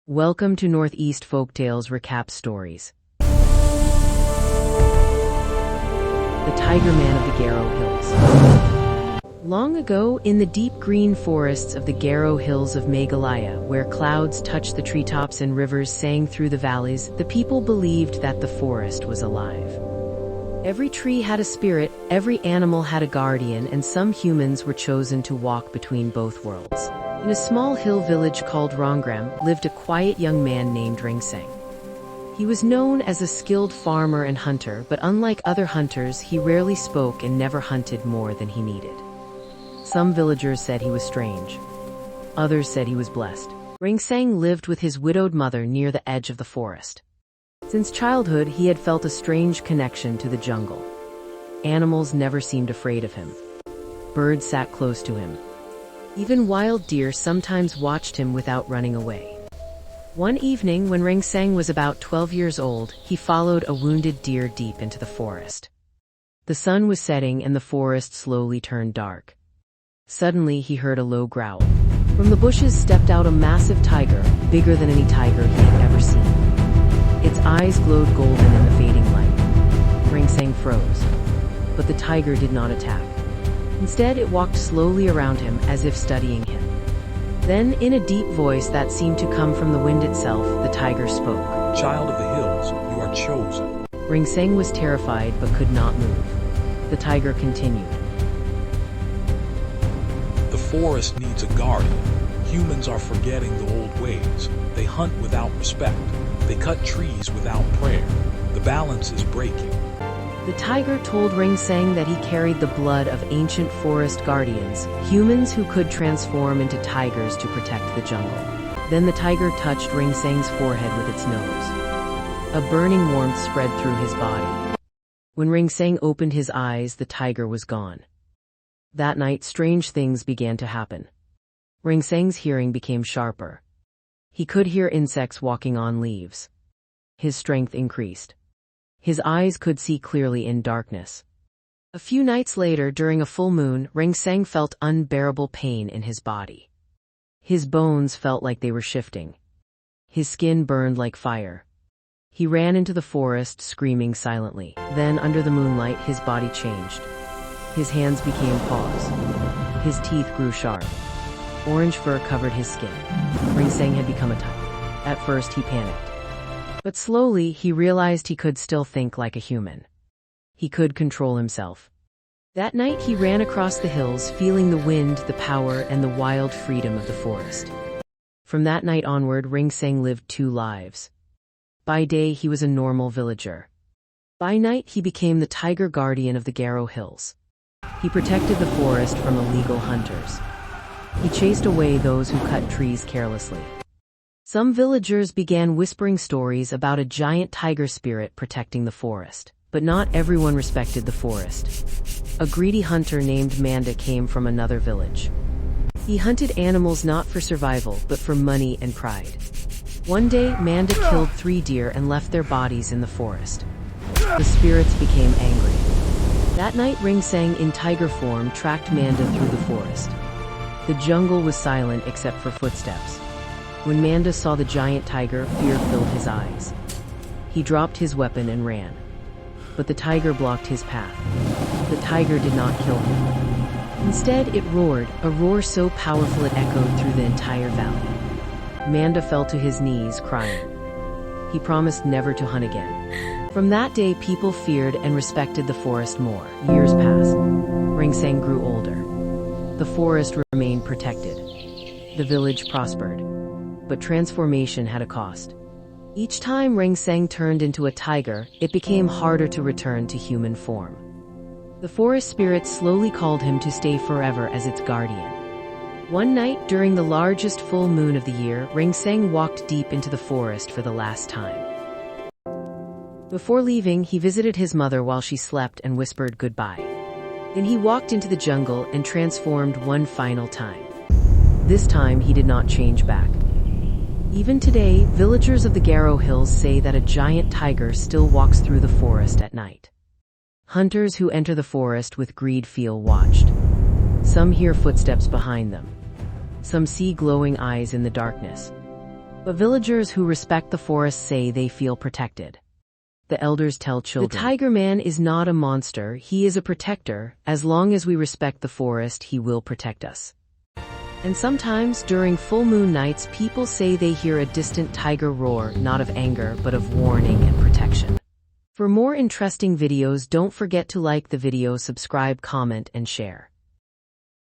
Welcome to Northeast Folktales Recap Stories. The Tiger Man of the Garo Hills. Long ago, in the deep green forests of the Garo Hills of Meghalaya, where clouds touched the treetops and rivers sang through the valleys, the people believed that the forest was alive. Every tree had a spirit, every animal had a guardian, and some humans were chosen to walk between both worlds. In a small hill village called Rengseng lived a quiet young man named Rengseng. He was known as a skilled farmer and hunter, but unlike other hunters, he rarely spoke and never hunted more than he needed. Some villagers said he was strange. Others said he was blessed. Rengseng lived with his widowed mother near the edge of the forest. Since childhood, he had felt a strange connection to the jungle. Animals never seemed afraid of him. Birds sat close to him. Even wild deer sometimes watched him without running away. One evening, when Rengseng was about 12 years old, he followed a wounded deer deep into the forest. The sun was setting and the forest slowly turned dark. Suddenly, he heard a low growl. From the bushes stepped out a massive tiger, bigger than any tiger he had ever seen. Its eyes glowed golden in the fading light. Rengseng froze. But the tiger did not attack. Instead, it walked slowly around him as if studying him. Then, in a deep voice that seemed to come from the wind itself, the tiger spoke. "Child of the hills, you are chosen." Rengseng was terrified but could not move. The tiger continued. "The forest needs a guardian. Humans are forgetting the old ways. They hunt without respect. They cut trees without prayer. The balance is breaking." The tiger told Rengseng that he carried the blood of ancient forest guardians, humans who could transform into tigers to protect the jungle. Then the tiger touched Rengseng's forehead with its nose. A burning warmth spread through his body. When Rengseng opened his eyes, the tiger was gone. That night, strange things began to happen. Rengseng's hearing became sharper. He could hear insects walking on leaves. His strength increased. His eyes could see clearly in darkness. A few nights later, during a full moon, Rengseng felt unbearable pain in his body. His bones felt like they were shifting. His skin burned like fire. He ran into the forest, screaming silently. Then, under the moonlight, his body changed. His hands became paws. His teeth grew sharp. Orange fur covered his skin. Rengseng had become a tiger. At first, he panicked. But slowly, he realized he could still think like a human. He could control himself. That night, he ran across the hills, feeling the wind, the power, and the wild freedom of the forest. From that night onward, Rengseng lived two lives. By day, he was a normal villager. By night, he became the tiger guardian of the Garo Hills. He protected the forest from illegal hunters. He chased away those who cut trees carelessly. Some villagers began whispering stories about a giant tiger spirit protecting the forest. But not everyone respected the forest. A greedy hunter named Manda came from another village. He hunted animals not for survival, but for money and pride. One day, Manda killed 3 deer and left their bodies in the forest. The spirits became angry. That night, Rengseng, in tiger form, tracked Manda through the forest. The jungle was silent except for footsteps. When Manda saw the giant tiger, fear filled his eyes. He dropped his weapon and ran. But the tiger blocked his path. The tiger did not kill him. Instead, it roared, a roar so powerful it echoed through the entire valley. Manda fell to his knees, crying. He promised never to hunt again. From that day, people feared and respected the forest more. Years passed. Rengseng grew older. The forest remained protected. The village prospered. But transformation had a cost. Each time Rengseng turned into a tiger, it became harder to return to human form. The forest spirit slowly called him to stay forever as its guardian. One night, during the largest full moon of the year, Rengseng walked deep into the forest for the last time. Before leaving, he visited his mother while she slept and whispered goodbye. Then he walked into the jungle and transformed one final time. This time, he did not change back. Even today, villagers of the Garo Hills say that a giant tiger still walks through the forest at night. Hunters who enter the forest with greed feel watched. Some hear footsteps behind them. Some see glowing eyes in the darkness. But villagers who respect the forest say they feel protected. The elders tell children, "The tiger man is not a monster, he is a protector. As long as we respect the forest, he will protect us." And sometimes, during full moon nights, people say they hear a distant tiger roar, not of anger, but of warning and protection. For more interesting videos, don't forget to like the video, subscribe, comment, and share.